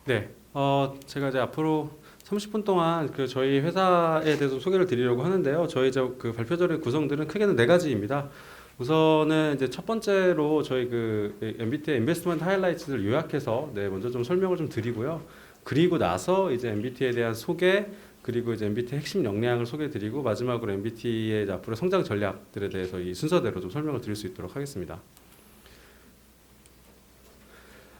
네, 제가 이제 앞으로 30분 동안 그 저희 회사에 대해서 소개를 드리려고 하는데요. 저희 그 발표자료의 구성들은 크게는 네 가지입니다. 우선은 이제 첫 번째로 저희 그 MBTI 인베스트먼트 하이라이트를 요약해서 먼저 좀 설명을 좀 드리고요. 그리고 나서 이제 MBTI에 대한 소개, 그리고 이제 MBTI 핵심 역량을 소개드리고 마지막으로 MBTI의 앞으로 성장 전략들에 대해서 이 순서대로 좀 설명을 드릴 수 있도록 하겠습니다.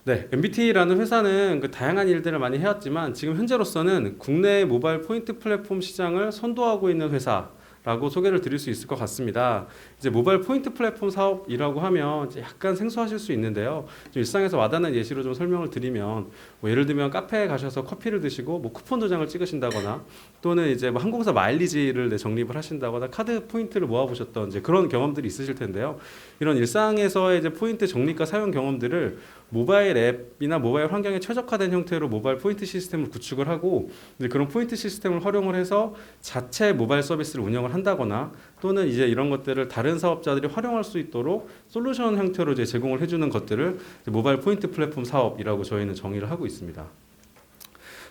네, MBT라는 회사는 그 다양한 일들을 많이 해왔지만 지금 현재로서는 국내 모바일 포인트 플랫폼 시장을 선도하고 있는 회사라고 소개를 드릴 수 있을 것 같습니다. 이제 모바일 포인트 플랫폼 사업이라고 하면 이제 약간 생소하실 수 있는데요. 좀 일상에서 와닿는 예시로 좀 설명을 드리면 뭐 예를 들면 카페에 가셔서 커피를 드시고 뭐 쿠폰 도장을 찍으신다거나 또는 이제 뭐 항공사 마일리지를 적립을 하신다거나 카드 포인트를 모아보셨던 이제 그런 경험들이 있으실 텐데요. 이런 일상에서의 이제 포인트 적립과 사용 경험들을 모바일 앱이나 모바일 환경에 최적화된 형태로 모바일 포인트 시스템을 구축을 하고 이제 그런 포인트 시스템을 활용을 해서 자체 모바일 서비스를 운영을 한다거나 또는 이제 이런 것들을 다른 사업자들이 활용할 수 있도록 솔루션 형태로 이제 제공을 해주는 것들을 이제 모바일 포인트 플랫폼 사업이라고 저희는 정의를 하고 있습니다.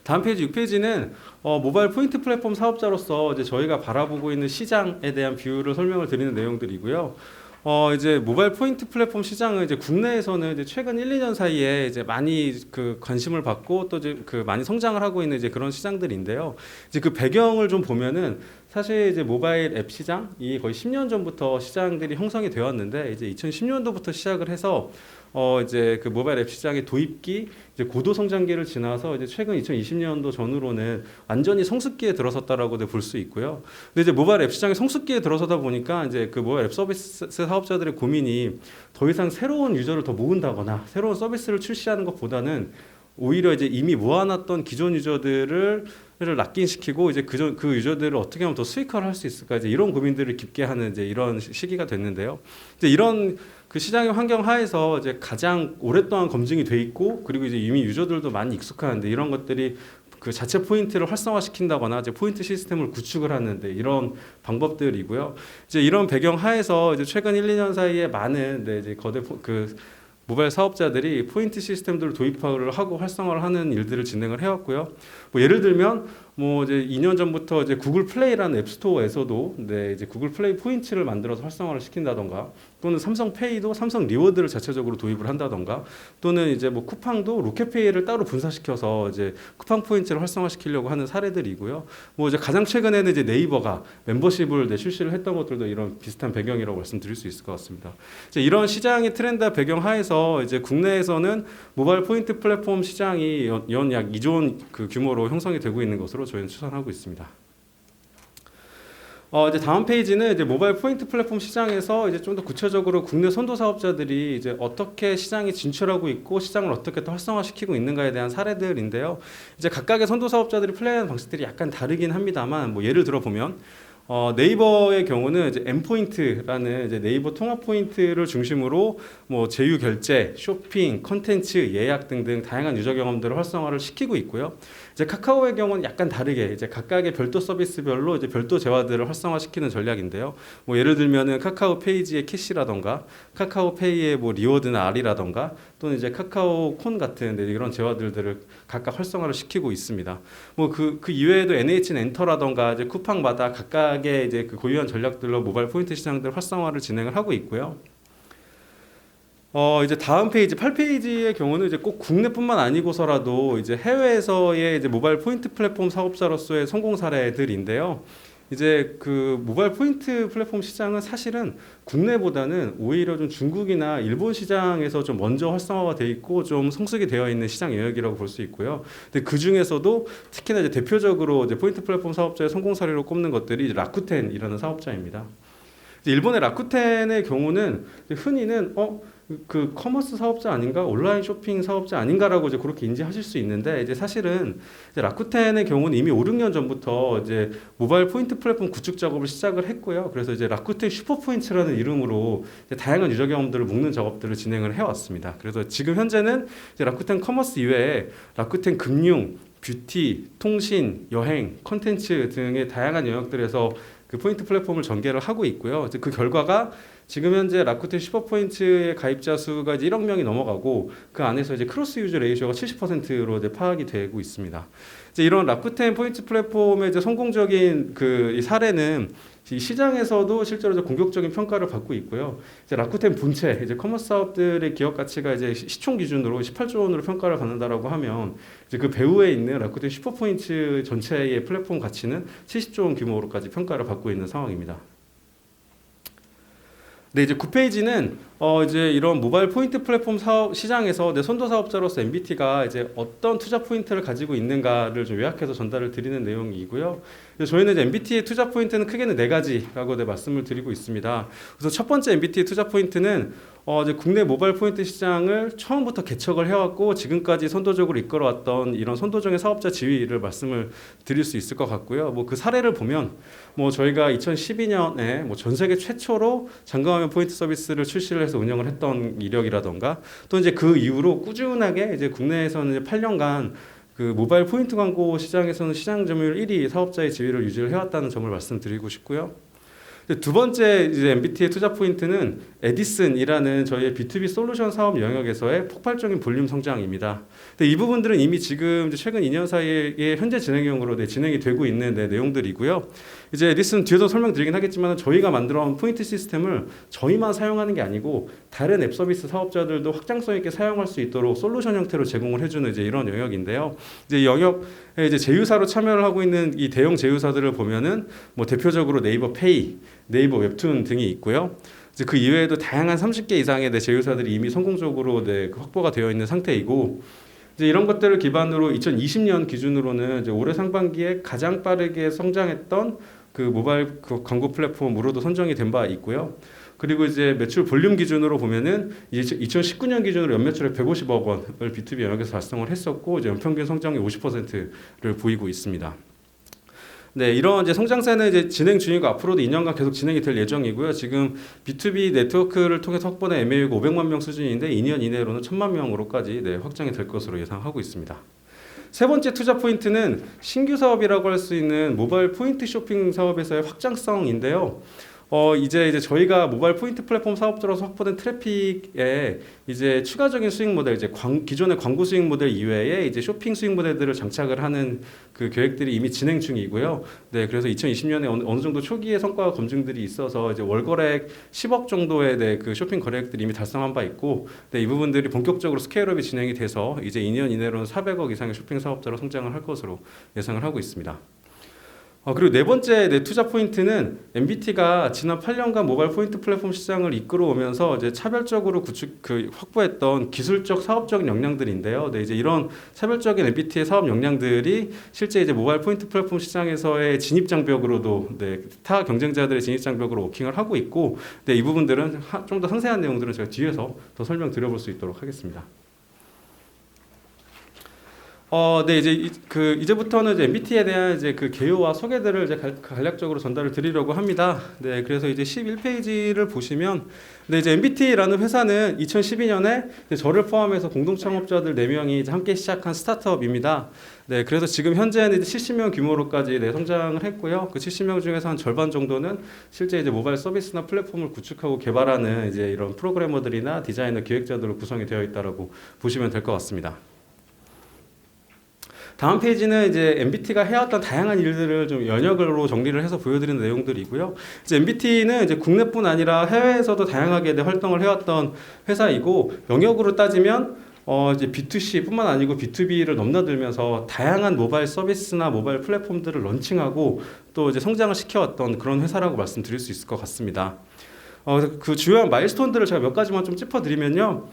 다음 페이지 6페이지는 모바일 포인트 플랫폼 사업자로서 이제 저희가 바라보고 있는 시장에 대한 비율을 설명을 드리는 내용들이고요. 이제 모바일 포인트 플랫폼 시장은 이제 국내에서는 이제 최근 1, 2년 사이에 이제 많이 그 관심을 받고 또 이제 그 많이 성장을 하고 있는 이제 그런 시장들인데요. 이제 그 배경을 좀 보면은 사실 이제 모바일 앱 시장이 거의 10년 전부터 시장들이 형성이 되었는데 이제 2010년도부터 시작을 해서 이제 그 모바일 앱 시장의 도입기 이제 고도 성장기를 지나서 이제 최근 2020년도 전후로는 완전히 성숙기에 들어섰다라고 볼 수 있고요. 근데 이제 모바일 앱 시장의 성숙기에 들어서다 보니까 이제 그 모바일 앱 서비스 사업자들의 고민이 더 이상 새로운 유저를 더 모은다거나 새로운 서비스를 출시하는 것보다는 오히려 이제 이미 모아놨던 기존 유저들을 락인시키고 이제 그 유저들을 어떻게 하면 더 수익화를 할 수 있을까 이제 이런 고민들을 깊게 하는 이제 이런 시기가 됐는데요. 이제 이런 그 시장의 환경 하에서 이제 가장 오랫동안 검증이 돼 있고 그리고 이제 이미 유저들도 많이 익숙한데 이런 것들이 그 자체 포인트를 활성화시킨다거나 이제 포인트 시스템을 구축을 하는데 이런 방법들이고요. 이제 이런 배경 하에서 이제 최근 1, 2년 사이에 많은 이제 거대 모바일 사업자들이 포인트 시스템들을 도입을 하고 활성화를 하는 일들을 진행을 해왔고요. 뭐 예를 들면 뭐 이제 2년 전부터 이제 구글 플레이라는 앱스토어에서도 이제 구글 플레이 포인트를 만들어서 활성화를 시킨다던가 또는 삼성 페이도 삼성 리워드를 자체적으로 도입을 한다던가 또는 이제 뭐 쿠팡도 로켓페이를 따로 분사시켜서 이제 쿠팡 포인트를 활성화시키려고 하는 사례들이고요. 뭐 이제 가장 최근에는 이제 네이버가 멤버십을 출시를 했던 것들도 이런 비슷한 배경이라고 말씀드릴 수 있을 것 같습니다. 이제 이런 시장의 트렌드 배경 하에서 이제 국내에서는 모바일 포인트 플랫폼 시장이 연 약 2조 원 그 규모로 형성이 되고 있는 것으로 저희는 추산하고 있습니다. 이제 다음 페이지는 이제 모바일 포인트 플랫폼 시장에서 이제 좀 더 구체적으로 국내 선도 사업자들이 이제 어떻게 시장에 진출하고 있고 시장을 어떻게 또 활성화시키고 있는가에 대한 사례들인데요. 이제 각각의 선도 사업자들이 플레이하는 방식들이 약간 다르긴 합니다만, 뭐 예를 들어 보면 네이버의 경우는 이제 M포인트라는 이제 네이버 통합 포인트를 중심으로 뭐 제휴 결제, 쇼핑, 컨텐츠, 예약 등등 다양한 유저 경험들을 활성화를 시키고 있고요. 이제 카카오의 경우는 약간 다르게 이제 각각의 별도 서비스별로 이제 별도 재화들을 활성화시키는 전략인데요. 뭐 예를 들면은 카카오 페이지의 캐시라던가 카카오 페이의 뭐 리워드나 R이라던가 또는 이제 카카오 콘 같은 이런 재화들을 각각 활성화를 시키고 있습니다. 뭐 그 이외에도 NHN 엔터라던가 이제 쿠팡마다 각각의 이제 그 고유한 전략들로 모바일 포인트 시장들 활성화를 진행을 하고 있고요. 이제 다음 페이지 8페이지의 경우는 이제 꼭 국내뿐만 아니고서라도 이제 해외에서의 이제 모바일 포인트 플랫폼 사업자로서의 성공 사례들인데요. 이제 그 모바일 포인트 플랫폼 시장은 사실은 국내보다는 오히려 좀 중국이나 일본 시장에서 좀 먼저 활성화가 돼 있고 좀 성숙이 되어 있는 시장 영역이라고 볼 수 있고요. 근데 그 중에서도 특히나 이제 대표적으로 이제 포인트 플랫폼 사업자의 성공 사례로 꼽는 것들이 이제 라쿠텐이라는 사업자입니다. 일본의 라쿠텐의 경우는 흔히는 그 커머스 사업자 아닌가 온라인 쇼핑 사업자 아닌가라고 이제 그렇게 인지하실 수 있는데 이제 사실은 이제 라쿠텐의 경우는 이미 5, 6년 전부터 이제 모바일 포인트 플랫폼 구축 작업을 시작을 했고요. 그래서 이제 라쿠텐 슈퍼 포인트라는 이름으로 이제 다양한 유저 경험들을 묶는 작업들을 진행을 해왔습니다. 그래서 지금 현재는 이제 라쿠텐 커머스 이외에 라쿠텐 금융 뷰티, 통신, 여행, 컨텐츠 등의 다양한 영역들에서 그 포인트 플랫폼을 전개를 하고 있고요. 이제 그 결과가 지금 현재 라쿠텐 슈퍼포인트의 가입자 수가 이제 1억 명이 넘어가고 그 안에서 이제 크로스 유저 레이쇼가 70%로 이제 파악이 되고 있습니다. 이제 이런 라쿠텐 포인트 플랫폼의 이제 성공적인 이 사례는 이 시장에서도 실제로 이제 공격적인 평가를 받고 있고요. 이제 라쿠텐 본체, 이제 커머스 사업들의 기업 가치가 이제 시총 기준으로 18조 원으로 평가를 받는다라고 하면 이제 그 배후에 있는 라쿠텐 슈퍼포인트 전체의 플랫폼 가치는 70조 원 규모로까지 평가를 받고 있는 상황입니다. 네, 이제 9페이지는 이제 이런 모바일 포인트 플랫폼 사업 시장에서 내 선도 사업자로서 MBT가 이제 어떤 투자 포인트를 가지고 있는가를 좀 요약해서 전달을 드리는 내용이고요. 저희는 이제 MBT의 투자 포인트는 크게는 4가지라고 말씀을 드리고 있습니다. 그래서 첫 번째 MBT의 투자 포인트는 이제 국내 모바일 포인트 시장을 처음부터 개척을 해왔고 지금까지 선도적으로 이끌어왔던 이런 선도적인 사업자 지위를 말씀을 드릴 수 있을 것 같고요. 뭐 그 사례를 보면 저희가 2012년에 전 세계 최초로 잠금화면 포인트 서비스를 출시를 해서 운영을 했던 이력이라던가 또 이제 그 이후로 꾸준하게 이제 국내에서는 이제 8년간 그 모바일 포인트 광고 시장에서는 시장 점유율 1위 사업자의 지위를 유지를 해왔다는 점을 말씀드리고 싶고요. 두 번째 이제 MBT의 투자 포인트는 에디슨이라는 저희의 B2B 솔루션 사업 영역에서의 폭발적인 볼륨 성장입니다. 근데 이 부분들은 이미 지금 이제 최근 2년 사이에 현재 진행형으로 진행이 되고 있는 내용들이고요. 이제 에디슨 뒤에서 설명드리긴 하겠지만 저희가 만들어온 포인트 시스템을 저희만 사용하는 게 아니고 다른 앱 서비스 사업자들도 확장성 있게 사용할 수 있도록 솔루션 형태로 제공을 해주는 이제 이런 영역인데요. 이제 영역에 이제 제휴사로 참여를 하고 있는 이 대형 제휴사들을 보면은 대표적으로 네이버 페이, 네이버 웹툰 등이 있고요. 이제 그 이외에도 다양한 30개 이상의 제휴사들이 이미 성공적으로 확보가 되어 있는 상태이고 이제 이런 것들을 기반으로 2020년 기준으로는 이제 올해 상반기에 가장 빠르게 성장했던 그 모바일 광고 플랫폼으로도 선정이 된 바 있고요. 그리고 이제 매출 볼륨 기준으로 보면은 이제 2019년 기준으로 연매출액 150억 원을 B2B 영역에서 달성을 했었고 이제 연평균 성장이 50%를 보이고 있습니다. 네, 이런 이제 성장세는 이제 진행 중이고 앞으로도 2년간 계속 진행이 될 예정이고요. 지금 B2B 네트워크를 통해서 확보된 MAU가 500만 명 수준인데 2년 이내로는 1000만 명으로까지 확장이 될 것으로 예상하고 있습니다. 세 번째 투자 포인트는 신규 사업이라고 할 수 있는 모바일 포인트 쇼핑 사업에서의 확장성인데요. 이제 저희가 모바일 포인트 플랫폼 사업자로서 확보된 트래픽에 이제 추가적인 수익 모델, 이제 기존의 광고 수익 모델 이외에 이제 쇼핑 수익 모델들을 장착을 하는 그 계획들이 이미 진행 중이고요. 네, 그래서 2020년에 어느 정도 초기의 성과 검증들이 있어서 이제 월거래액 10억 정도의 그 쇼핑 거래액들이 이미 달성한 바 있고, 네, 이 부분들이 본격적으로 스케일업이 진행이 돼서 이제 2년 이내로는 400억 이상의 쇼핑 사업자로 성장을 할 것으로 예상을 하고 있습니다. 그리고 네 번째 투자 포인트는 MBT가 지난 8년간 모바일 포인트 플랫폼 시장을 이끌어오면서 이제 차별적으로 확보했던 기술적 사업적인 역량들인데요. 네, 이제 이런 차별적인 MBT의 사업 역량들이 실제 이제 모바일 포인트 플랫폼 시장에서의 진입 장벽으로도 타 경쟁자들의 진입 장벽으로 워킹을 하고 있고, 네, 이 부분들은 좀 더 상세한 내용들은 제가 뒤에서 더 설명드려볼 수 있도록 하겠습니다. 네, 이제부터는 이제 MBT에 대한 이제 그 개요와 소개들을 이제 간략적으로 전달을 드리려고 합니다. 네, 그래서 이제 11페이지를 보시면, 네, 이제 MBT라는 회사는 2012년에 저를 포함해서 공동 창업자들 4명이 이제 함께 시작한 스타트업입니다. 네, 그래서 지금 현재는 이제 70명 규모로까지 성장을 했고요. 그 70명 중에서 한 절반 정도는 실제 이제 모바일 서비스나 플랫폼을 구축하고 개발하는 이제 이런 프로그래머들이나 디자이너, 기획자들로 구성이 되어 있다라고 보시면 될 것 같습니다. 다음 페이지는 이제 MBT가 해왔던 다양한 일들을 좀 연역으로 정리를 해서 보여드리는 내용들이고요. 이제 MBT는 이제 국내뿐 아니라 해외에서도 다양하게 활동을 해왔던 회사이고, 영역으로 따지면 이제 B2C뿐만 아니고 B2B를 넘나들면서 다양한 모바일 서비스나 모바일 플랫폼들을 런칭하고 또 이제 성장을 시켜왔던 그런 회사라고 말씀드릴 수 있을 것 같습니다. 그 주요한 마일스톤들을 제가 몇 가지만 좀 짚어드리면요.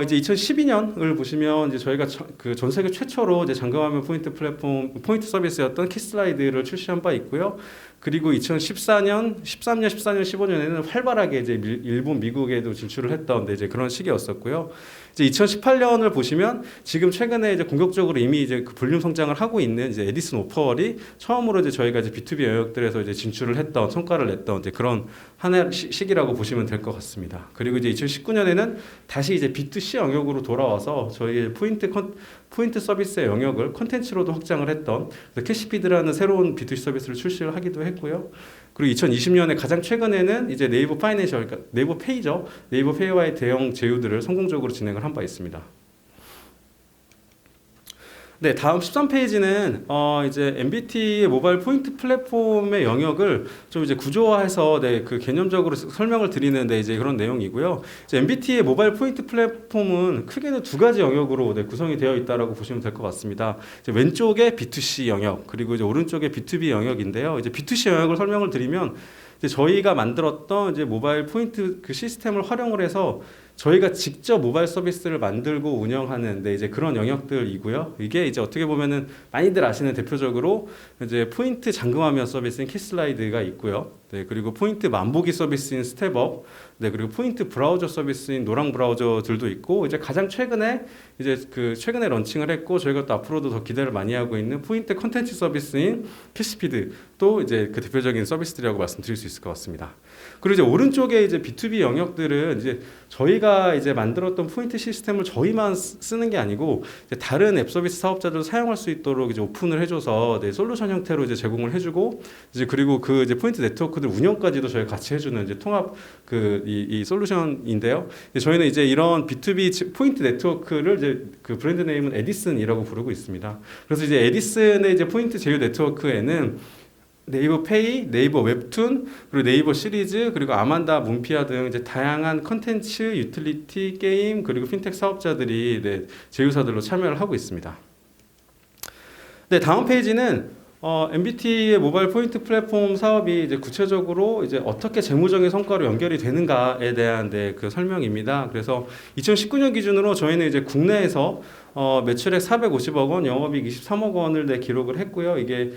이제 2012년을 보시면 이제 저희가 그 전 세계 최초로 이제 잠금화면 포인트 플랫폼, 포인트 서비스였던 키슬라이드를 출시한 바 있고요. 그리고 2014년, 15년에는 활발하게 이제 일본, 미국에도 진출을 했던 이제 그런 시기였었고요. 이제 2018년을 보시면 지금 최근에 이제 공격적으로 이미 이제 그 볼륨 성장을 하고 있는 이제 에디슨 오퍼월이 처음으로 이제 저희가 이제 B2B 영역들에서 이제 진출을 했던, 성과를 냈던 이제 그런 한 해 시기라고 보시면 될 것 같습니다. 그리고 이제 2019년에는 다시 이제 B2C 영역으로 돌아와서 저희의 포인트 서비스의 영역을 콘텐츠로도 확장을 했던 캐시피드라는 새로운 B2C 서비스를 출시를 하기도 했고요. 그리고 2020년에 가장 최근에는 이제 네이버 파이낸셜, 그러니까 네이버 페이죠. 네이버 페이와의 대형 제휴들을 성공적으로 진행을 한 바 있습니다. 네, 다음 13페이지는 이제 MBT의 모바일 포인트 플랫폼의 영역을 좀 이제 구조화해서 그 개념적으로 설명을 드리는데 이제 그런 내용이고요. 이제 MBT의 모바일 포인트 플랫폼은 크게는 두 가지 영역으로 구성이 되어 있다라고 보시면 될 것 같습니다. 이제 왼쪽에 B2C 영역, 그리고 이제 오른쪽에 B2B 영역인데요. 이제 B2C 영역을 설명을 드리면 이제 저희가 만들었던 이제 모바일 포인트 그 시스템을 활용을 해서 저희가 직접 모바일 서비스를 만들고 운영하는 이제 그런 영역들이고요. 이게 이제 어떻게 보면은 많이들 아시는 대표적으로 이제 포인트 잠금화면 서비스인 키슬라이드가 있고요. 네, 그리고 포인트 만보기 서비스인 스텝업, 네, 그리고 포인트 브라우저 서비스인 노랑 브라우저들도 있고, 이제 가장 최근에 최근에 런칭을 했고 저희가 또 앞으로도 더 기대를 많이 하고 있는 포인트 컨텐츠 서비스인 캐시피드 또 이제 그 대표적인 서비스들이라고 말씀드릴 수 있을 것 같습니다. 그리고 이제 오른쪽에 이제 B2B 영역들은 이제 저희가 이제 만들었던 포인트 시스템을 저희만 쓰는 게 아니고 이제 다른 앱 서비스 사업자들도 사용할 수 있도록 이제 오픈을 해줘서 네, 솔루션 형태로 이제 제공을 해주고 이제 그리고 그 이제 포인트 네트워크들 운영까지도 저희가 같이 해주는 이제 통합 이 솔루션인데요. 저희는 이제 이런 B2B 포인트 네트워크를 이제 그 브랜드 네임은 에디슨이라고 부르고 있습니다. 그래서 이제 에디슨의 이제 포인트 제휴 네트워크에는 네이버 페이, 네이버 웹툰, 그리고 네이버 시리즈, 그리고 아만다, 문피아 등 이제 다양한 컨텐츠, 유틸리티, 게임, 그리고 핀텍 사업자들이 네, 제휴사들로 참여를 하고 있습니다. 네, 다음 페이지는 MBT의 모바일 포인트 플랫폼 사업이 이제 구체적으로 이제 어떻게 재무적인 성과로 연결이 되는가에 대한 그 설명입니다. 그래서 2019년 기준으로 저희는 이제 국내에서 매출액 450억 원, 영업이익 23억 원을 기록을 했고요. 이게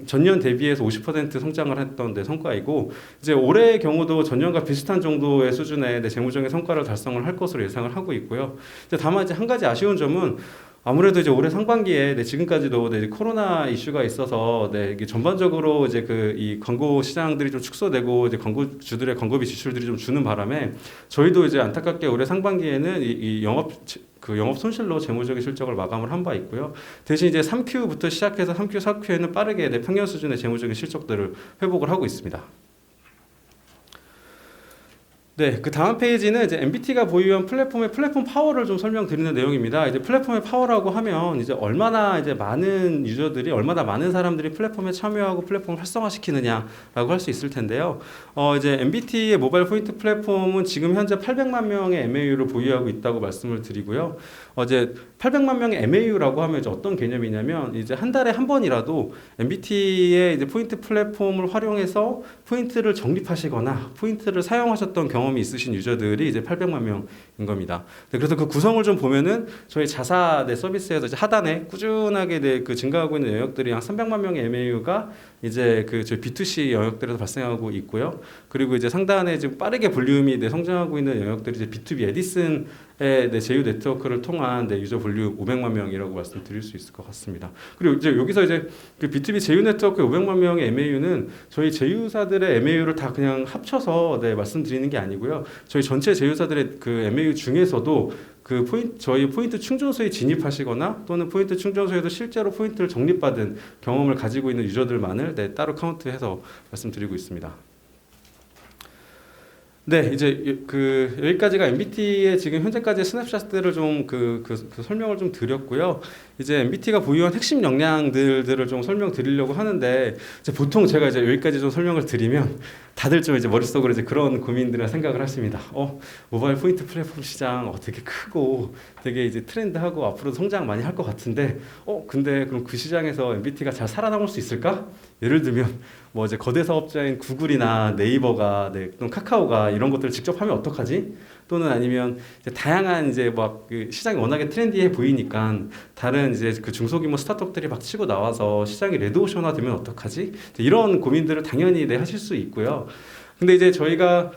전년 대비해서 50% 성장을 했던 성과이고, 이제 올해의 경우도 전년과 비슷한 정도의 수준의 재무적인 성과를 달성을 할 것으로 예상을 하고 있고요. 다만 이제 한 가지 아쉬운 점은 아무래도 이제 올해 상반기에 지금까지도 코로나 이슈가 있어서 이게 전반적으로 이제 이 광고 시장들이 좀 축소되고 이제 광고주들의 광고비 지출들이 좀 주는 바람에 저희도 이제 안타깝게 올해 상반기에는 이 영업 손실로 재무적인 실적을 마감을 한 바 있고요. 대신 이제 3Q부터 시작해서 3Q, 4Q에는 빠르게 평년 수준의 재무적인 실적들을 회복을 하고 있습니다. 네, 그 다음 페이지는 이제 MBT가 보유한 플랫폼의 플랫폼 파워를 좀 설명드리는 내용입니다. 이제 플랫폼의 파워라고 하면 이제 얼마나 이제 많은 유저들이, 얼마나 많은 사람들이 플랫폼에 참여하고 플랫폼을 활성화시키느냐라고 할 수 있을 텐데요. 이제 MBT의 모바일 포인트 플랫폼은 지금 현재 800만 명의 MAU를 보유하고 있다고 말씀을 드리고요. 이제 800만 명의 MAU라고 하면 이제 어떤 개념이냐면 이제 한 달에 한 번이라도 MBT의 이제 포인트 플랫폼을 활용해서 포인트를 적립하시거나 포인트를 사용하셨던 경험이 있으신 유저들이 이제 800만 명인 겁니다. 그래서 그 구성을 좀 보면은 저희 자사 서비스에서 이제 하단에 꾸준하게 증가하고 있는 영역들이 한 300만 명의 MAU가 이제 저희 B2C 영역들에서 발생하고 있고요. 그리고 이제 상단에 지금 빠르게 볼륨이 성장하고 있는 영역들이 이제 B2B 에디슨의 제휴 네트워크를 통한 유저 볼륨 500만 명이라고 말씀드릴 수 있을 것 같습니다. 그리고 이제 여기서 이제 그 B2B 제휴 네트워크 500만 명의 MAU는 저희 제휴사들의 MAU를 다 그냥 합쳐서 말씀드리는 게 아니고요. 저희 전체 제휴사들의 그 MAU 중에서도 저희 포인트 충전소에 진입하시거나 또는 포인트 충전소에서 실제로 포인트를 적립받은 경험을 가지고 있는 유저들만을 따로 카운트해서 말씀드리고 있습니다. 네, 이제 여기까지가 MBT의 지금 현재까지의 스냅샷들을 좀 설명을 좀 드렸고요. 이제 MBT가 보유한 핵심 역량들을 좀 설명드리려고 하는데 이제 보통 제가 이제 여기까지 좀 설명을 드리면 다들 좀 이제 머릿속으로 이제 그런 고민들을 생각을 하십니다. 모바일 포인트 플랫폼 시장 되게 크고 되게 이제 트렌드하고 앞으로 성장 많이 할 것 같은데 근데 그럼 그 시장에서 MBT가 잘 살아남을 수 있을까? 예를 들면 뭐 이제 거대 사업자인 구글이나 네이버가 또는 카카오가 이런 것들을 직접 하면 어떡하지? 또는 아니면 이제 다양한 이제 시장이 워낙에 트렌디해 보이니까 다른 이제 중소규모 스타트업들이 막 치고 나와서 시장이 레드오션화 되면 어떡하지? 이런 고민들을 당연히 하실 수 있고요. 근데 이제 저희가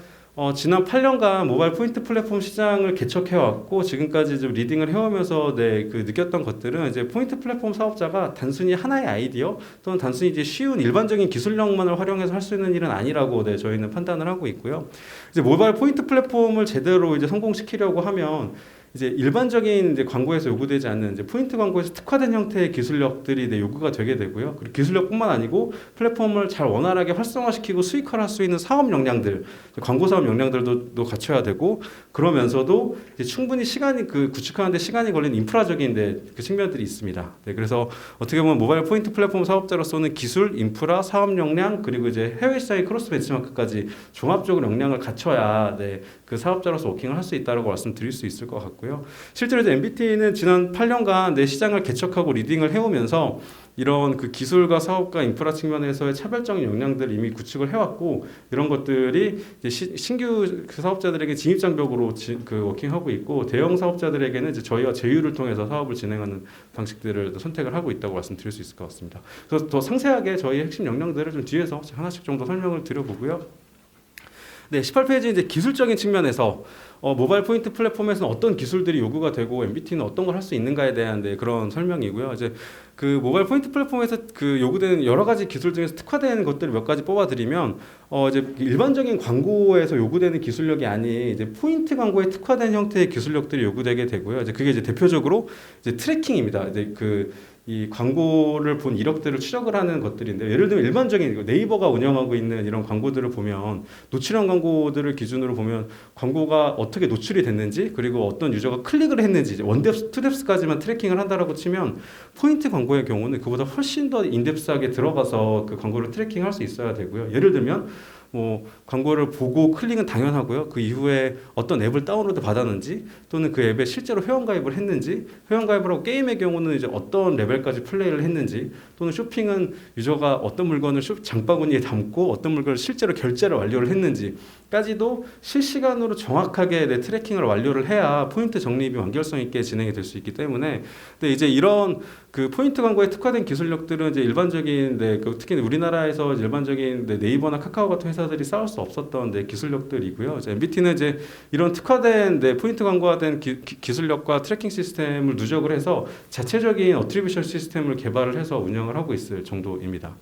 지난 8년간 모바일 포인트 플랫폼 시장을 개척해왔고 지금까지 좀 리딩을 해오면서 느꼈던 것들은 이제 포인트 플랫폼 사업자가 단순히 하나의 아이디어 또는 단순히 이제 쉬운 일반적인 기술력만을 활용해서 할 수 있는 일은 아니라고 저희는 판단을 하고 있고요. 이제 모바일 포인트 플랫폼을 제대로 이제 성공시키려고 하면 이제 일반적인 이제 광고에서 요구되지 않는 이제 포인트 광고에서 특화된 형태의 기술력들이 이제 요구가 되게 되고요. 그리고 기술력뿐만 아니고 플랫폼을 잘 원활하게 활성화시키고 수익화를 할 수 있는 사업 역량들, 광고 사업 역량들도 갖춰야 되고, 그러면서도 이제 충분히 시간이 구축하는데 시간이 걸리는 인프라적인 그 측면들이 있습니다. 네, 그래서 어떻게 보면 모바일 포인트 플랫폼 사업자로서는 기술, 인프라, 사업 역량, 그리고 이제 해외 시장의 크로스 벤치마크까지 종합적으로 역량을 갖춰야 그 사업자로서 워킹을 할 수 있다고 말씀드릴 수 있을 것 같고요. 실제로 이제 MBT는 지난 8년간 내 시장을 개척하고 리딩을 해오면서 이런 그 기술과 사업과 인프라 측면에서의 차별적인 역량들을 이미 구축을 해왔고, 이런 것들이 이제 신규 그 사업자들에게 진입장벽으로 워킹하고 있고, 대형 사업자들에게는 이제 저희와 제휴를 통해서 사업을 진행하는 방식들을 선택을 하고 있다고 말씀드릴 수 있을 것 같습니다. 그래서 더 상세하게 저희 핵심 역량들을 좀 뒤에서 하나씩 정도 설명을 드려보고요. 네, 18페이지 이제 기술적인 측면에서 모바일 포인트 플랫폼에서는 어떤 기술들이 요구가 되고 MBT는 어떤 걸 할 수 있는가에 대한 그런 설명이고요. 이제 그 모바일 포인트 플랫폼에서 그 요구되는 여러 가지 기술 중에서 특화된 것들을 몇 가지 뽑아드리면 이제 일반적인 광고에서 요구되는 기술력이 아닌 이제 포인트 광고에 특화된 형태의 기술력들이 요구되게 되고요. 이제 그게 이제 대표적으로 이제 트래킹입니다. 이제 이 광고를 본 이력들을 추적을 하는 것들인데, 예를 들면 일반적인 네이버가 운영하고 있는 이런 광고들을 보면 노출형 광고들을 기준으로 보면 광고가 어떻게 노출이 됐는지, 그리고 어떤 유저가 클릭을 했는지 원뎁스, 투뎁스까지만 트래킹을 한다라고 치면, 포인트 광고의 경우는 그보다 훨씬 더 인뎁스하게 들어가서 그 광고를 트래킹할 수 있어야 되고요. 예를 들면 뭐 광고를 보고 클릭은 당연하고요. 그 이후에 어떤 앱을 다운로드 받았는지, 또는 그 앱에 실제로 회원가입을 했는지, 회원가입을 하고 게임의 경우는 이제 어떤 레벨까지 플레이를 했는지, 또는 쇼핑은 유저가 어떤 물건을 장바구니에 담고 어떤 물건을 실제로 결제를 완료를 했는지까지도 실시간으로 정확하게 트래킹을 완료를 해야 포인트 적립이 완결성 있게 진행이 될 수 있기 때문에, 근데 이제 이런 그 포인트 광고에 특화된 기술력들은 이제 일반적인 특히 우리나라에서 일반적인 네이버나 카카오 같은 회사들이 쌓을 수 없었던 기술력들이고요. 이제 MBT는 이제 이런 특화된 포인트 광고화된 기술력과 트래킹 시스템을 누적을 해서 자체적인 어트리뷰션 시스템을 개발을 해서 운영을 하고 있을 정도입니다.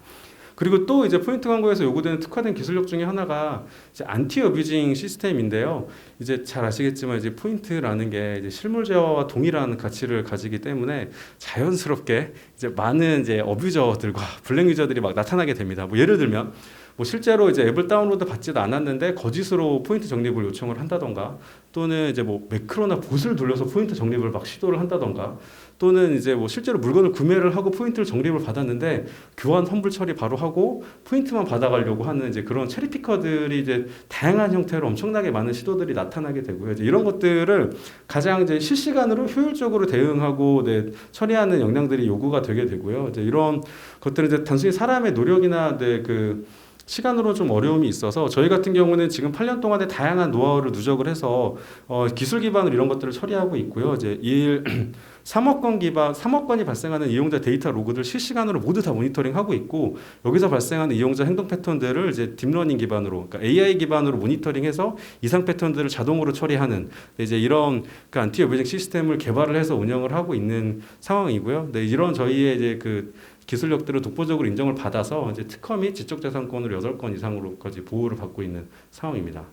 그리고 또 이제 포인트 광고에서 요구되는 특화된 기술력 중에 하나가 이제 안티 어뷰징 시스템인데요. 이제 잘 아시겠지만 이제 포인트라는 게 이제 실물 제어와 동일한 가치를 가지기 때문에 자연스럽게 이제 많은 이제 어뷰저들과 블랙 유저들이 막 나타나게 됩니다. 뭐 예를 들면 뭐 실제로 이제 앱을 다운로드 받지도 않았는데 거짓으로 포인트 적립을 요청을 한다던가, 또는 이제 뭐 매크로나 봇을 돌려서 포인트 적립을 막 시도를 한다던가, 또는 이제 뭐 실제로 물건을 구매를 하고 포인트를 적립을 받았는데 교환 환불 처리 바로 하고 포인트만 받아가려고 하는 이제 그런 체리피커들이 이제 다양한 형태로 엄청나게 많은 시도들이 나타나게 되고요. 이제 이런 것들을 가장 이제 실시간으로 효율적으로 대응하고 처리하는 역량들이 요구가 되게 되고요. 이제 이런 것들은 이제 단순히 사람의 노력이나 시간으로 좀 어려움이 있어서, 저희 같은 경우는 지금 8년 동안에 다양한 노하우를 누적을 해서 기술 기반으로 이런 것들을 처리하고 있고요. 이제 3억 건이 발생하는 이용자 데이터 로그들 실시간으로 모두 다 모니터링하고 있고, 여기서 발생하는 이용자 행동 패턴들을 이제 딥러닝 기반으로, 그러니까 AI 기반으로 모니터링해서 이상 패턴들을 자동으로 처리하는 이제 이런 그 안티 어뷰징 시스템을 개발을 해서 운영을 하고 있는 상황이고요. 네, 이런 저희의 이제 기술력들을 독보적으로 인정을 받아서 이제 특허 및 지적재산권으로 8건 이상으로까지 보호를 받고 있는 상황입니다.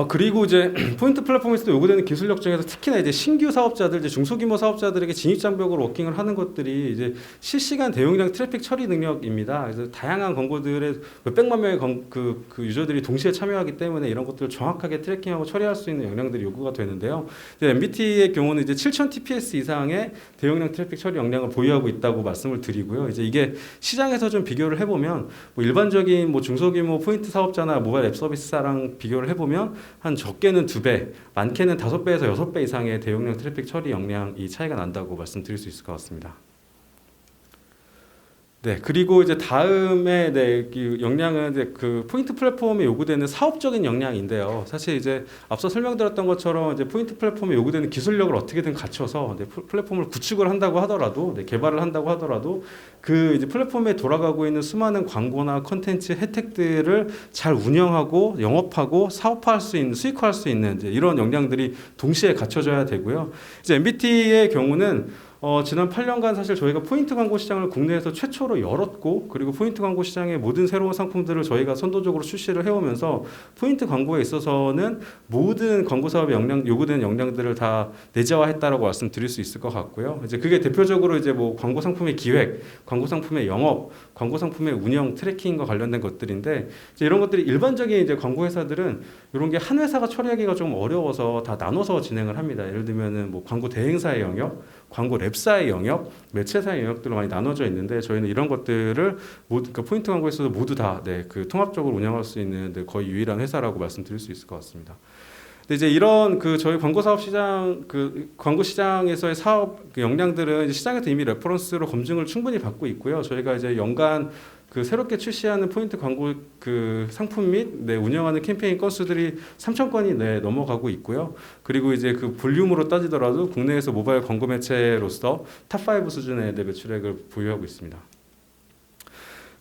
그리고 이제 포인트 플랫폼에서도 요구되는 기술력 중에서 특히나 이제 신규 사업자들, 이제 중소규모 사업자들에게 진입장벽으로 워킹을 하는 것들이 이제 실시간 대용량 트래픽 처리 능력입니다. 그래서 다양한 광고들의 몇백만 명의 그 유저들이 동시에 참여하기 때문에 이런 것들을 정확하게 트래킹하고 처리할 수 있는 역량들이 요구가 되는데요. 이제 MBT의 경우는 이제 7000 TPS 이상의 대용량 트래픽 처리 역량을 보유하고 있다고 말씀을 드리고요. 이제 이게 시장에서 좀 비교를 해보면 뭐 일반적인 뭐 중소규모 포인트 사업자나 모바일 앱 서비스사랑 비교를 해보면 한 적게는 2배, 많게는 5배에서 6배 이상의 대용량 트래픽 처리 역량이 차이가 난다고 말씀드릴 수 있을 것 같습니다. 네, 그리고 이제 다음에 이 역량은 이제 그 포인트 플랫폼에 요구되는 사업적인 역량인데요. 사실 이제 앞서 설명드렸던 것처럼 이제 포인트 플랫폼에 요구되는 기술력을 어떻게든 갖춰서 플랫폼을 구축을 한다고 하더라도, 개발을 한다고 하더라도 그 이제 플랫폼에 돌아가고 있는 수많은 광고나 컨텐츠 혜택들을 잘 운영하고 영업하고 사업화할 수 있는, 수익화할 수 있는 이제 이런 역량들이 동시에 갖춰져야 되고요. 이제 MBT의 경우는 지난 8년간 사실 저희가 포인트 광고 시장을 국내에서 최초로 열었고, 그리고 포인트 광고 시장의 모든 새로운 상품들을 저희가 선도적으로 출시를 해오면서 포인트 광고에 있어서는 모든 광고 사업에 요구되는 역량들을 다 내재화했다라고 말씀드릴 수 있을 것 같고요. 이제 그게 대표적으로 이제 뭐 광고 상품의 기획, 광고 상품의 영업, 광고 상품의 운영, 트래킹과 관련된 것들인데, 이제 이런 것들이 일반적인 이제 광고 회사들은 이런 게 한 회사가 처리하기가 좀 어려워서 다 나눠서 진행을 합니다. 예를 들면은 뭐 광고 대행사의 영역, 광고 랩사의 영역, 매체사의 영역들로 많이 나눠져 있는데, 저희는 이런 것들을 모두 그 포인트 광고에서도 모두 다 그 통합적으로 운영할 수 있는 거의 유일한 회사라고 말씀드릴 수 있을 것 같습니다. 근데 이제 이런 저희 광고 사업 시장 광고 시장에서의 사업 역량들은 이제 시장에서 이미 레퍼런스로 검증을 충분히 받고 있고요. 저희가 이제 연간 새롭게 출시하는 포인트 광고 상품 및 운영하는 캠페인 건수들이 3,000건이 넘어가고 있고요. 그리고 이제 볼륨으로 따지더라도 국내에서 모바일 광고 매체로서 탑5 수준의 매출액을 보유하고 있습니다.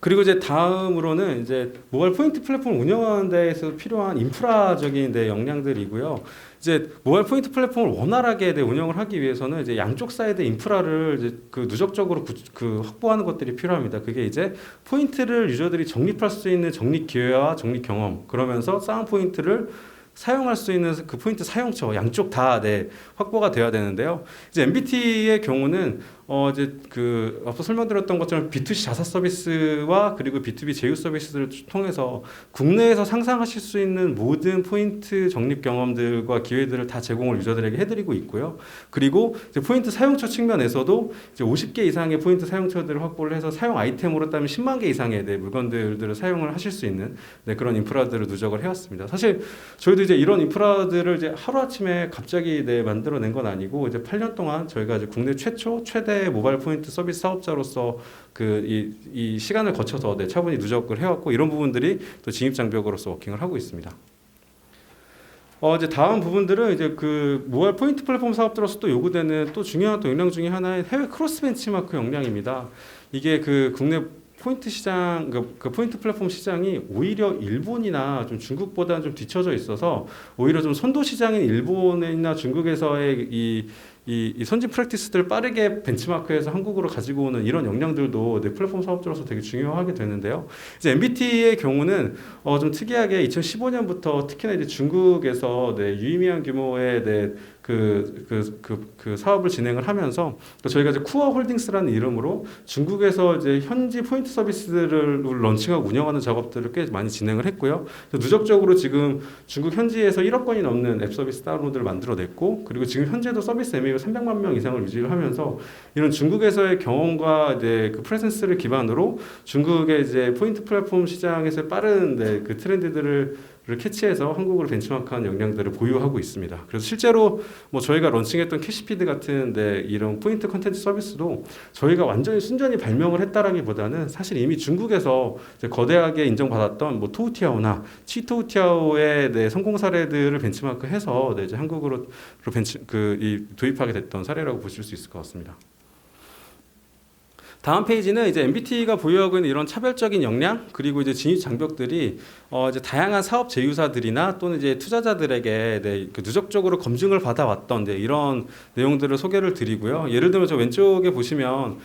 그리고 이제 다음으로는 이제 모바일 포인트 플랫폼을 운영하는 데에서 필요한 인프라적인 역량들이고요. 이제 모바일 포인트 플랫폼을 원활하게 운영을 하기 위해서는 이제 양쪽 사이드 인프라를 이제 누적적으로 확보하는 것들이 필요합니다. 그게 이제 포인트를 유저들이 적립할 수 있는 적립 기회와 적립 경험, 그러면서 쌓은 포인트를 사용할 수 있는 포인트 사용처 양쪽 다 확보가 돼야 되는데요. 이제 MBT의 경우는 이제 앞서 설명드렸던 것처럼 B2C 자사 서비스와 그리고 B2B 제휴 서비스를 통해서 국내에서 상상하실 수 있는 모든 포인트 적립 경험들과 기회들을 다 제공을 유저들에게 해드리고 있고요. 그리고 이제 포인트 사용처 측면에서도 이제 50개 이상의 포인트 사용처들을 확보를 해서 사용 아이템으로 따면 10만 개 이상의 물건들을 사용을 하실 수 있는 그런 인프라들을 누적을 해왔습니다. 사실 저희도 이제 이런 인프라들을 이제 하루아침에 갑자기 만들어낸 건 아니고, 이제 8년 동안 저희가 이제 국내 최대 모바일 포인트 서비스 사업자로서 이 시간을 거쳐서 차분히 누적을 해왔고, 이런 부분들이 또 진입장벽으로서 워킹을 하고 있습니다. 이제 다음 부분들은 이제 모바일 포인트 플랫폼 사업들로서 또 요구되는 또 중요한 또 역량 중에 하나의 해외 크로스 벤치마크 역량입니다. 이게 국내 포인트 시장, 포인트 플랫폼 시장이 오히려 일본이나 좀 중국보다는 좀 뒤처져 있어서 오히려 좀 선도 시장인 일본이나 중국에서의 이 선진 프랙티스들을 빠르게 벤치마크해서 한국으로 가지고 오는 이런 역량들도 플랫폼 사업자로서 되게 중요하게 되는데요. 이제 MBT의 경우는 좀 특이하게 2015년부터 특히나 이제 중국에서 유의미한 규모의 사업을 진행을 하면서 저희가 이제 쿠어 홀딩스라는 이름으로 중국에서 이제 현지 포인트 서비스를 런칭하고 운영하는 작업들을 꽤 많이 진행을 했고요. 누적적으로 지금 중국 현지에서 1억 건이 넘는 앱 서비스 다운로드를 만들어냈고, 그리고 지금 현재도 서비스 MAU 300만 명 이상을 유지를 하면서 이런 중국에서의 경험과 이제 프레젠스를 기반으로 중국의 이제 포인트 플랫폼 시장에서 빠른 트렌드들을 캐치해서 한국으로 벤치마크한 역량들을 보유하고 있습니다. 그래서 실제로 뭐 저희가 런칭했던 캐시피드 같은 이런 포인트 컨텐츠 서비스도 저희가 완전히 순전히 발명을 했다라기보다는 사실 이미 중국에서 이제 거대하게 인정받았던 뭐 토우티아오나 치토우티아오의 성공 사례들을 벤치마크해서 이제 한국으로 도입하게 됐던 사례라고 보실 수 있을 것 같습니다. 다음 페이지는 이제 MBT가 보유하고 있는 이런 차별적인 역량, 그리고 이제 진입 장벽들이 이제 다양한 사업 제휴사들이나 또는 이제 투자자들에게 누적적으로 검증을 받아왔던 이런 내용들을 소개를 드리고요. 예를 들면 저 왼쪽에 보시면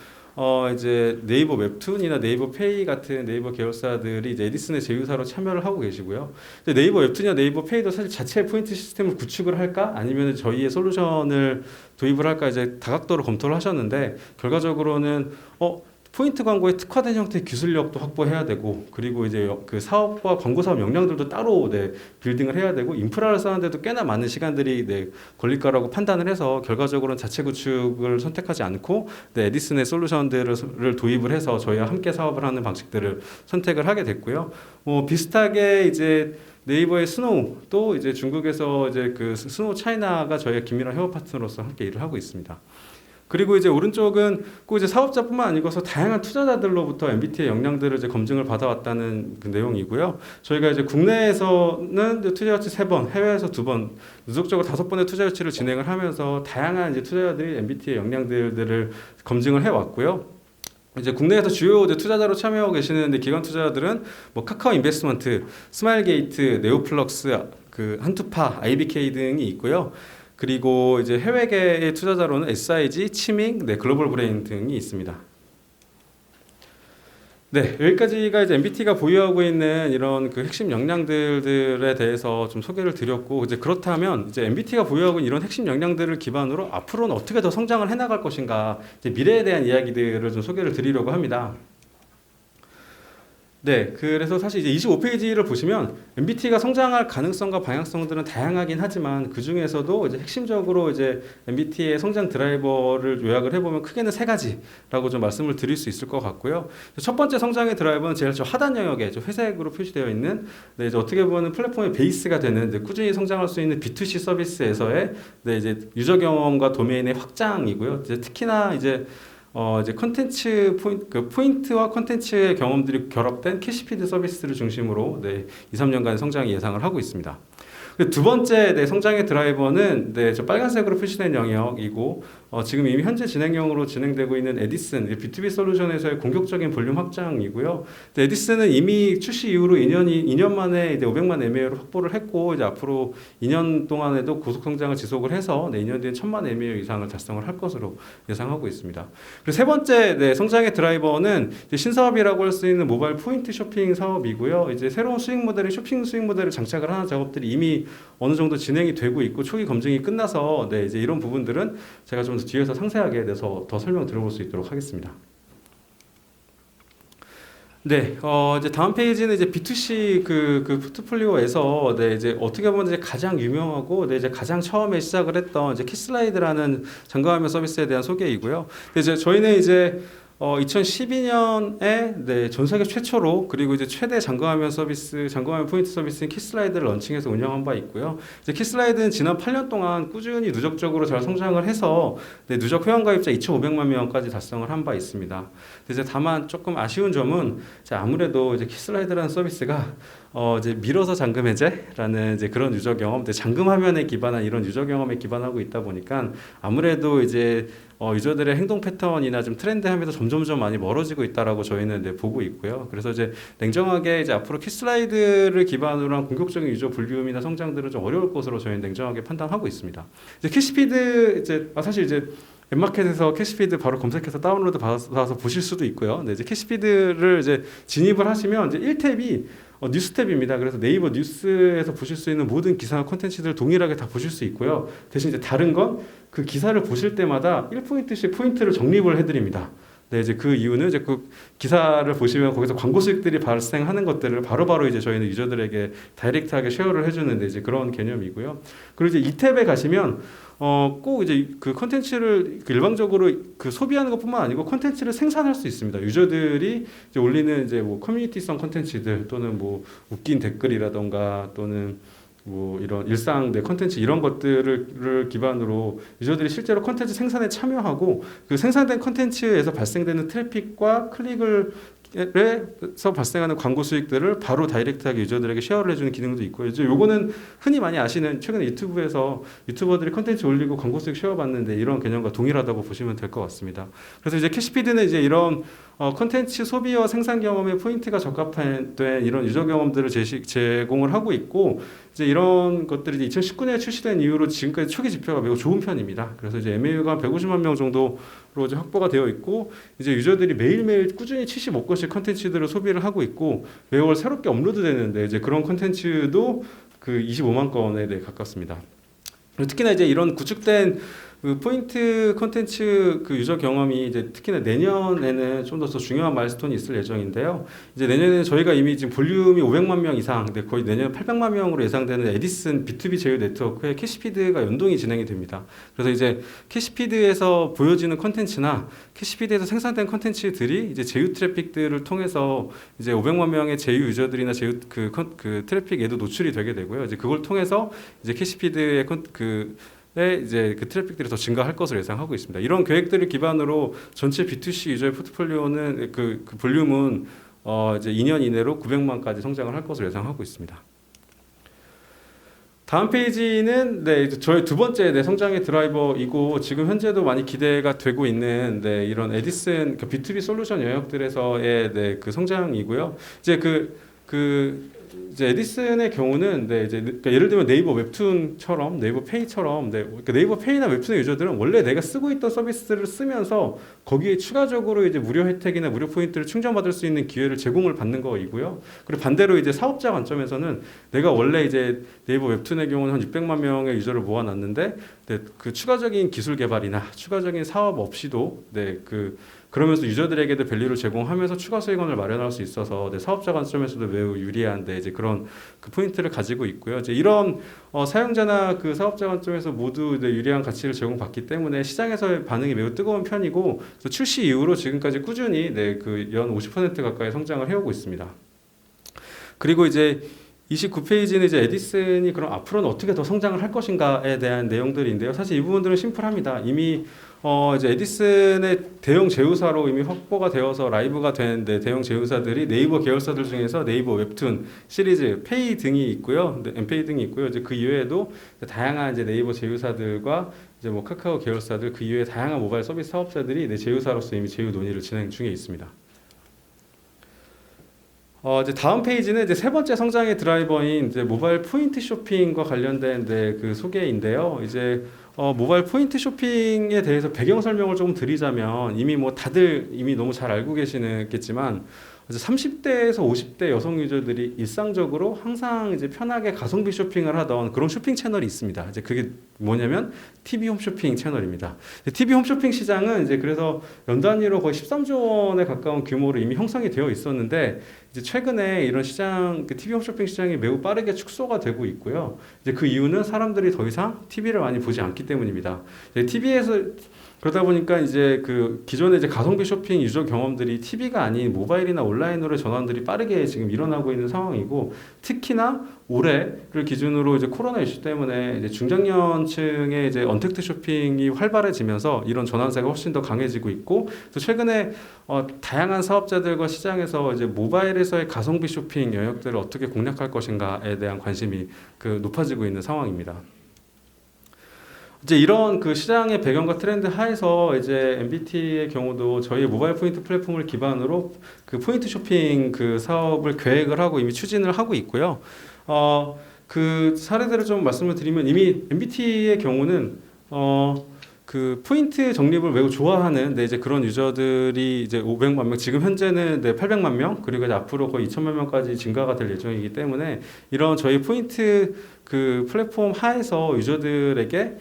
이제 네이버 웹툰이나 네이버 페이 같은 네이버 계열사들이 이제 에디슨의 제휴사로 참여를 하고 계시고요. 네이버 웹툰이나 네이버 페이도 사실 자체 포인트 시스템을 구축을 할까, 아니면 저희의 솔루션을 도입을 할까 이제 다각도로 검토를 하셨는데, 결과적으로는 포인트 광고에 특화된 형태의 기술력도 확보해야 되고, 그리고 이제 사업과 광고 사업 역량들도 따로 빌딩을 해야 되고, 인프라를 쌓는데도 꽤나 많은 시간들이 걸릴 거라고 판단을 해서 결과적으로는 자체 구축을 선택하지 않고 에디슨의 솔루션들을 도입을 해서 저희와 함께 사업을 하는 방식들을 선택을 하게 됐고요. 비슷하게 이제 네이버의 스노우도 이제 중국에서 이제 스노우 차이나가 저희의 긴밀한 협업 파트너로서 함께 일을 하고 있습니다. 그리고 이제 오른쪽은 꼭 이제 사업자뿐만 아니고서 다양한 투자자들로부터 MBT의 역량들을 이제 검증을 받아왔다는 내용이고요. 저희가 이제 국내에서는 투자 유치 3번, 해외에서 2번, 누적적으로 5번의 투자 유치를 진행을 하면서 다양한 이제 투자자들이 MBT의 역량들을 검증을 해왔고요. 이제 국내에서 주요 투자자로 참여하고 계시는 기관 투자자들은 뭐 카카오 인베스트먼트, 스마일게이트, 네오플럭스, 한투파, IBK 등이 있고요. 그리고 이제 해외계의 투자자로는 SIG, 치밍, 네, 글로벌 브레인 등이 있습니다. 네, 여기까지가 이제 MBT가 보유하고 있는 이런 그 핵심 역량들에 대해서 좀 소개를 드렸고, 이제 그렇다면 이제 MBT가 보유하고 있는 이런 핵심 역량들을 기반으로 앞으로는 어떻게 더 성장을 해나갈 것인가, 이제 미래에 대한 이야기들을 좀 소개를 드리려고 합니다. 네, 그래서 사실 이제 25페이지를 보시면 MBT가 성장할 가능성과 방향성들은 다양하긴 하지만 그 중에서도 이제 핵심적으로 이제 MBT의 성장 드라이버를 요약을 해보면 크게는 세 가지라고 좀 말씀을 드릴 수 있을 것 같고요. 첫 번째 성장의 드라이버는 제일 저 하단 영역에 좀 회색으로 표시되어 있는, 네, 이제 어떻게 보면 플랫폼의 베이스가 되는, 네, 꾸준히 성장할 수 있는 B2C 서비스에서의, 네, 이제 유저 경험과 도메인의 확장이고요. 이제 특히나 이제 컨텐츠 포인트와 컨텐츠의 경험들이 결합된 캐시피드 서비스를 중심으로, 네, 2, 3년간 성장이 예상을 하고 있습니다. 두 번째, 네, 성장의 드라이버는, 네, 저 빨간색으로 표시된 영역이고, 지금 이미 현재 진행형으로 진행되고 있는 에디슨, B2B 솔루션에서의 공격적인 볼륨 확장이고요. 네, 에디슨은 이미 출시 이후로 2년 만에 500만 MAU를 확보를 했고, 이제 앞으로 2년 동안에도 고속 성장을 지속을 해서, 네, 2년 뒤엔 1000만 MAU 이상을 달성을 할 것으로 예상하고 있습니다. 그리고 세 번째, 네, 성장의 드라이버는 신사업이라고 할 수 있는 모바일 포인트 쇼핑 사업이고요. 이제 새로운 수익 모델의 쇼핑 수익 모델을 장착을 하는 작업들이 이미 어느 정도 진행이 되고 있고 초기 검증이 끝나서, 네, 이제 이런 부분들은 제가 좀 더 뒤에서 상세하게 대해서 더 설명 드려볼 수 있도록 하겠습니다. 네, 이제 다음 페이지는 이제 B2C 그 포트폴리오에서, 네, 이제 어떻게 보면 이제 가장 유명하고, 네, 이제 가장 처음에 시작을 했던 이제 키슬라이드라는 장거화면 서비스에 대한 소개이고요. 이제 저희는 이제 2012년에, 네, 전 세계 최초로 그리고 이제 최대 장거화면 서비스, 장거화면 포인트 서비스인 키슬라이드를 런칭해서 운영한 바 있고요. 이제 키슬라이드는 지난 8년 동안 꾸준히 누적적으로 잘 성장을 해서, 네, 누적 회원가입자 2,500만 명까지 달성을 한 바 있습니다. 이제 다만 조금 아쉬운 점은 아무래도 이제 키슬라이드라는 서비스가 이제 밀어서 잠금 해제라는 이제 그런 유저 경험, 잠금 화면에 기반한 이런 유저 경험에 기반하고 있다 보니까 아무래도 이제 유저들의 행동 패턴이나 좀 트렌드함에서 점점점 많이 멀어지고 있다라고 저희는, 네, 보고 있고요. 그래서 이제 냉정하게 이제 앞으로 키슬라이드를 기반으로 한 공격적인 유저 볼륨이나 성장들은 좀 어려울 것으로 저희는 냉정하게 판단하고 있습니다. 이제 캐시피드 사실 이제 앱마켓에서 캐시피드 바로 검색해서 다운로드 받아서 보실 수도 있고요. 네, 이제 캐시피드를 이제 진입을 하시면 이제 1탭이 뉴스 탭입니다. 그래서 네이버 뉴스에서 보실 수 있는 모든 기사와 콘텐츠들을 동일하게 다 보실 수 있고요. 대신 이제 다른 건 그 기사를 보실 때마다 1포인트씩 포인트를 적립을 해드립니다. 네, 이제 그 이유는 이제 그 기사를 보시면 거기서 광고 수익들이 발생하는 것들을 바로바로 이제 저희는 유저들에게 다이렉트하게 쉐어를 해주는데 이제 그런 개념이고요. 그리고 이제 이 탭에 가시면 꼭 이제 그 콘텐츠를 일방적으로 그 소비하는 것뿐만 아니고 콘텐츠를 생산할 수 있습니다. 유저들이 이제 올리는 이제 뭐 커뮤니티성 콘텐츠들 또는 뭐 웃긴 댓글이라던가 또는 뭐 이런 일상 내 컨텐츠 이런 것들을 기반으로 유저들이 실제로 컨텐츠 생산에 참여하고 그 생산된 컨텐츠에서 발생되는 트래픽과 클릭을 에서 발생하는 광고 수익들을 바로 다이렉트하게 유저들에게 쉐어를 해주는 기능도 있고요. 이제 요거는 흔히 많이 아시는 최근에 유튜브에서 유튜버들이 컨텐츠 올리고 광고 수익 쉐어 받는데 이런 개념과 동일하다고 보시면 될 것 같습니다. 그래서 이제 캐시피드는 이제 이런 컨텐츠 소비와 생산 경험에 포인트가 적합된 이런 유저 경험들을 제공을 하고 있고 이제 이런 것들이 2019년에 출시된 이후로 지금까지 초기 지표가 매우 좋은 편입니다. 그래서 이제 MAU가 150만 명 정도로 이제 확보가 되어 있고 이제 유저들이 매일매일 꾸준히 75건씩 컨텐츠들을 소비를 하고 있고 매월 새롭게 업로드되는데 이제 그런 컨텐츠도 그 25만 건에 가깝습니다. 특히나 이제 이런 구축된 그 포인트 콘텐츠 그 유저 경험이 이제 특히나 내년에는 좀 더 중요한 마일스톤이 있을 예정인데요. 이제 내년에는 저희가 이미 지금 볼륨이 500만 명 이상, 근데 거의 내년 800만 명으로 예상되는 에디슨 B2B 제휴 네트워크에 캐시피드가 연동이 진행이 됩니다. 그래서 이제 캐시피드에서 보여지는 콘텐츠나 캐시피드에서 생산된 콘텐츠들이 이제 제휴 트래픽들을 통해서 이제 500만 명의 제휴 유저들이나 제휴 그 트래픽에도 노출이 되게 되고요. 이제 그걸 통해서 이제 캐시피드의 이제 그 트래픽들이 더 증가할 것으로 예상하고 있습니다. 이런 계획들을 기반으로 전체 B2C 유저의 포트폴리오는 그 볼륨은 이제 2년 이내로 900만까지 성장을 할 것으로 예상하고 있습니다. 다음 페이지는 저희 두 번째 성장의 드라이버이고 지금 현재도 많이 기대가 되고 있는 이런 에디슨 B2B 솔루션 영역들에서의 그 성장이고요. 이제 그 이제 에디슨의 경우는 이제 그러니까 예를 들면 네이버 웹툰처럼 네이버 페이처럼 그러니까 네이버 페이나 웹툰의 유저들은 원래 내가 쓰고 있던 서비스를 쓰면서 거기에 추가적으로 이제 무료 혜택이나 무료 포인트를 충전받을 수 있는 기회를 제공을 받는 거이고요. 그리고 반대로 이제 사업자 관점에서는 내가 원래 이제 네이버 웹툰의 경우는 한 600만 명의 유저를 모아놨는데 그 추가적인 기술 개발이나 추가적인 사업 없이도 그러면서 유저들에게도 밸류를 제공하면서 추가 수익원을 마련할 수 있어서 사업자 관점에서도 매우 유리한데 이제 그런 그 포인트를 가지고 있고요. 이제 이런 사용자나 그 사업자 관점에서 모두 유리한 가치를 제공받기 때문에 시장에서의 반응이 매우 뜨거운 편이고 출시 이후로 지금까지 꾸준히 그 연 50% 가까이 성장을 해오고 있습니다. 그리고 이제 29페이지는 이제 에디슨이 그럼 앞으로는 어떻게 더 성장을 할 것인가에 대한 내용들인데요. 사실 이 부분들은 심플합니다. 이미 이제 에디슨의 대형 제휴사로 이미 확보가 되어서 라이브가 되는데 대형 제휴사들이 네이버 계열사들 중에서 네이버 웹툰 시리즈 페이 등이 있고요. 엠페이 등이 있고요. 이제 그 이외에도 다양한 이제 네이버 제휴사들과 이제 뭐 카카오 계열사들 그 이외에 다양한 모바일 서비스 사업자들이 제휴사로서 이미 제휴 논의를 진행 중에 있습니다. 이제 다음 페이지는 이제 세 번째 성장의 드라이버인 이제 모바일 포인트 쇼핑과 관련된 그 소개인데요. 이제 모바일 포인트 쇼핑에 대해서 배경 설명을 조금 드리자면 이미 뭐 다들 이미 너무 잘 알고 계시겠지만 30대에서 50대 여성 유저들이 일상적으로 항상 이제 편하게 가성비 쇼핑을 하던 그런 쇼핑 채널이 있습니다. 이제 그게 뭐냐면 TV 홈쇼핑 채널입니다. TV 홈쇼핑 시장은 이제 그래서 연 단위로 거의 13조 원에 가까운 규모로 이미 형성이 되어 있었는데 이제 최근에 이런 시장, 그 TV 홈쇼핑 시장이 매우 빠르게 축소가 되고 있고요. 이제 그 이유는 사람들이 더 이상 TV를 많이 보지 않기 때문입니다. TV에서 그러다 보니까 이제 그 기존의 이제 가성비 쇼핑 유저 경험들이 TV가 아닌 모바일이나 온라인으로 전환들이 빠르게 지금 일어나고 있는 상황이고 특히나 올해를 기준으로 이제 코로나 이슈 때문에 이제 중장년층의 이제 언택트 쇼핑이 활발해지면서 이런 전환세가 훨씬 더 강해지고 있고 또 최근에 다양한 사업자들과 시장에서 이제 모바일에서의 가성비 쇼핑 영역들을 어떻게 공략할 것인가에 대한 관심이 높아지고 있는 상황입니다. 이제 이런 그 시장의 배경과 트렌드 하에서 이제 MBT의 경우도 저희 모바일 포인트 플랫폼을 기반으로 그 포인트 쇼핑 그 사업을 계획을 하고 이미 추진을 하고 있고요. 그 사례들을 좀 말씀을 드리면 이미 MBT의 경우는 그 포인트 적립을 매우 좋아하는 이제 그런 유저들이 이제 500만 명, 지금 현재는 800만 명, 그리고 이제 앞으로 거의 2천만 명까지 증가가 될 예정이기 때문에 이런 저희 포인트 그 플랫폼 하에서 유저들에게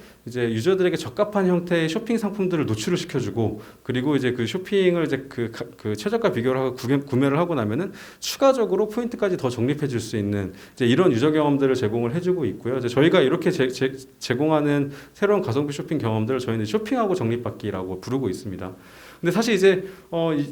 적합한 형태의 쇼핑 상품들을 노출을 시켜주고 그리고 이제 그 쇼핑을 이제 그 최저가 비교를 하고 구매를 하고 나면은 추가적으로 포인트까지 더 적립해 줄 수 있는 이제 이런 유저 경험들을 제공을 해주고 있고요. 이제 저희가 이렇게 제공하는 새로운 가성비 쇼핑 경험들을 저희는 쇼핑하고 적립받기라고 부르고 있습니다. 근데 사실 이제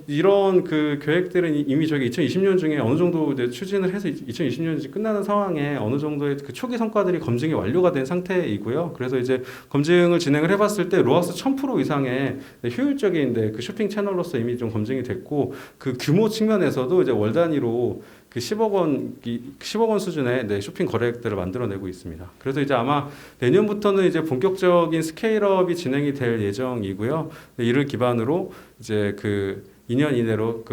이런 그 계획들은 이미 저희가 2020년 중에 어느 정도 이제 추진을 해서 2020년이 끝나는 상황에 어느 정도의 그 초기 성과들이 검증이 완료가 된 상태이고요. 그래서 이제 검증을 진행을 해봤을 때 로아스 1000% 이상의 효율적인 그 쇼핑 채널로서 이미 좀 검증이 됐고 그 규모 측면에서도 이제 월 단위로 그 10억 원 수준의 쇼핑 거래액들을 만들어내고 있습니다. 그래서 이제 아마 내년부터는 이제 본격적인 스케일업이 진행이 될 예정이고요. 이를 기반으로 이제 그 2년 이내로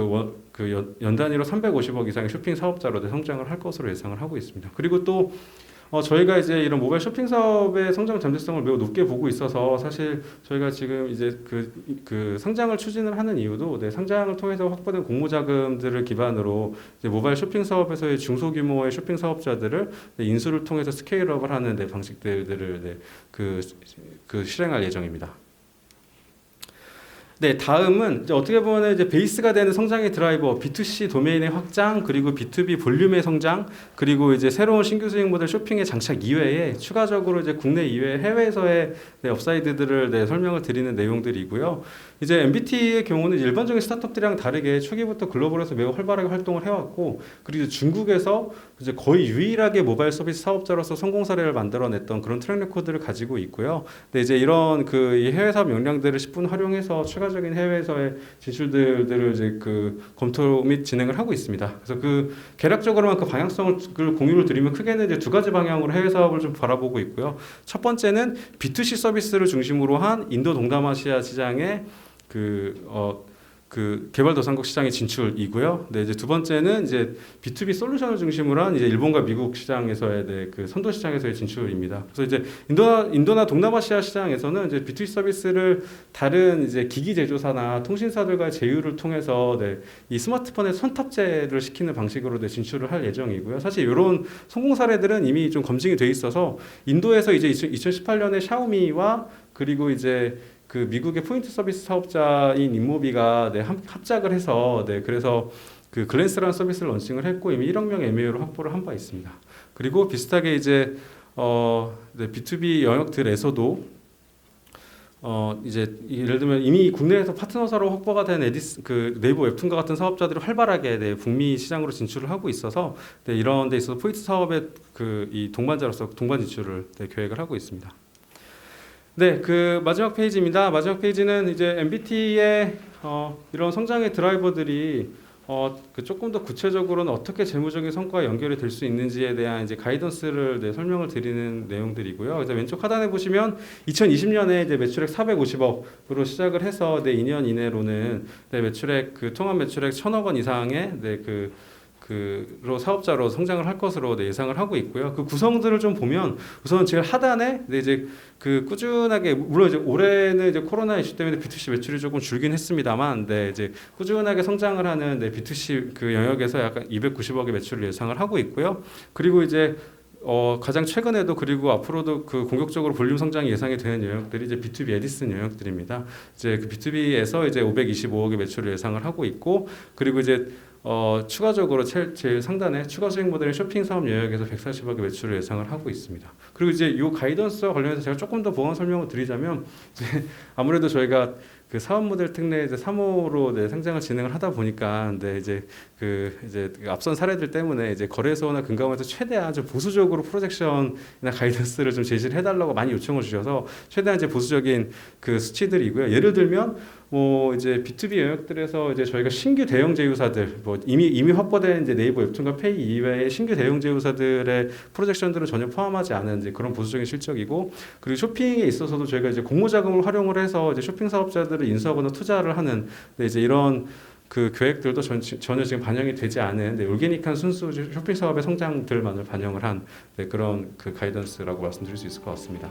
연 단위로 350억 이상의 쇼핑 사업자로 성장을 할 것으로 예상을 하고 있습니다. 그리고 또 저희가 이제 이런 모바일 쇼핑 사업의 성장 잠재성을 매우 높게 보고 있어서 사실 저희가 지금 이제 그 상장을 추진을 하는 이유도 상장을 통해서 확보된 공모 자금들을 기반으로 이제 모바일 쇼핑 사업에서의 중소규모의 쇼핑 사업자들을 인수를 통해서 스케일업을 하는 방식들을 실행할 예정입니다. 네, 다음은 이제 어떻게 보면 이제 베이스가 되는 성장의 드라이버 B2C 도메인의 확장 그리고 B2B 볼륨의 성장 그리고 이제 새로운 신규 수익 모델 쇼핑의 장착 이외에 추가적으로 이제 국내 이외 해외에서의 업사이드들을 설명을 드리는 내용들이고요. 이제 MBT의 경우는 일반적인 스타트업들이랑 다르게 초기부터 글로벌에서 매우 활발하게 활동을 해왔고 그리고 중국에서 이제 거의 유일하게 모바일 서비스 사업자로서 성공 사례를 만들어냈던 그런 트랙 레코드를 가지고 있고요. 근데 이제 이런 이 해외 사업 역량들을 10분 활용해서 추가적인 해외에서의 진출들을 이제 검토 및 진행을 하고 있습니다. 그래서 개략적으로만 그 방향성을 공유를 드리면 크게는 이제 두 가지 방향으로 해외 사업을 좀 바라보고 있고요. 첫 번째는 B2C 서비스를 중심으로 한 인도 동남아시아 시장의 그 개발도상국 시장의 진출이고요. 네, 이제 두 번째는 이제 B2B 솔루션을 중심으로 한 이제 일본과 미국 시장에서의 네, 그 선도 시장에서의 진출입니다. 그래서 이제 인도나 동남아시아 시장에서는 이제 B2B 서비스를 다른 이제 기기 제조사나 통신사들과의 제휴를 통해서 네, 이 스마트폰의 선탑재를 시키는 방식으로 네, 진출을 할 예정이고요. 사실 이런 성공 사례들은 이미 좀 검증이 돼 있어서 인도에서 이제 2018년에 샤오미와 그리고 이제 그 미국의 포인트 서비스 사업자인 인모비가 네, 합작을 해서 네, 그래서 그 글랜스라는 서비스를 런칭을 했고 이미 1억 명 MAU를 확보를 한 바 있습니다. 그리고 비슷하게 이제 네, B2B 영역들에서도 이제 예를 들면 이미 국내에서 파트너사로 확보가 된 그 네이버 웹툰과 같은 사업자들이 활발하게 네, 북미 시장으로 진출을 하고 있어서 네, 이런 데 있어서 포인트 사업의 그 이 동반자로서 동반 진출을 네, 계획을 하고 있습니다. 네, 그 마지막 페이지입니다. 마지막 페이지는 이제 MBT의 이런 성장의 드라이버들이 그 조금 더 구체적으로는 어떻게 재무적인 성과와 연결이 될 수 있는지에 대한 이제 가이던스를 네, 설명을 드리는 내용들이고요. 그래서 왼쪽 하단에 보시면 2020년에 이제 매출액 450억으로 시작을 해서 네, 2년 이내로는 네, 매출액 그 통합 매출액 1,000억 원 이상의 네, 그로 사업자로 성장을 할 것으로 네, 예상을 하고 있고요. 그 구성들을 좀 보면 우선 제일 하단에 네, 이제 그 꾸준하게 물론 이제 올해는 이제 코로나 이슈 때문에 B2C 매출이 조금 줄긴 했습니다만, 네, 이제 꾸준하게 성장을 하는 네, B2C 그 영역에서 약간 290억의 매출을 예상을 하고 있고요. 그리고 이제 가장 최근에도 그리고 앞으로도 그 공격적으로 볼륨 성장이 예상이 되는 영역들이 이제 B2B 에디슨 영역들입니다. 이제 그 B2B에서 이제 525억의 매출을 예상을 하고 있고, 그리고 이제 추가적으로 제일 상단에 추가 수익 모델인 쇼핑 사업 영역에서 140억의 매출을 예상을 하고 있습니다. 그리고 이제 이 가이던스와 관련해서 제가 조금 더 보완 설명을 드리자면, 이제 아무래도 저희가 그 사업 모델 특례 이제 3호로 네, 상장을 진행을 하다 보니까, 네, 이제 그 앞선 사례들 때문에 이제 거래소나 금감원에서 최대한 좀 보수적으로 프로젝션이나 가이던스를 좀 제시를 해달라고 많이 요청을 주셔서 최대한 이제 보수적인 그 수치들이고요. 예를 들면 이제 B2B 영역들에서 이제 저희가 신규 대형 제휴사들, 이미 확보된 이제 네이버 웹툰과 페이 이외의 신규 대형 제휴사들의 프로젝션들은 전혀 포함하지 않은 이제 그런 보수적인 실적이고, 그리고 쇼핑에 있어서도 저희가 이제 공모 자금을 활용을 해서 이제 쇼핑 사업자들을 인수하거나 투자를 하는 이제 이런 그 계획들도 전혀 지금 반영이 되지 않은 네, 올게닉한 순수 쇼핑 사업의 성장들만을 반영을 한 네, 그런 그 가이던스라고 말씀드릴 수 있을 것 같습니다.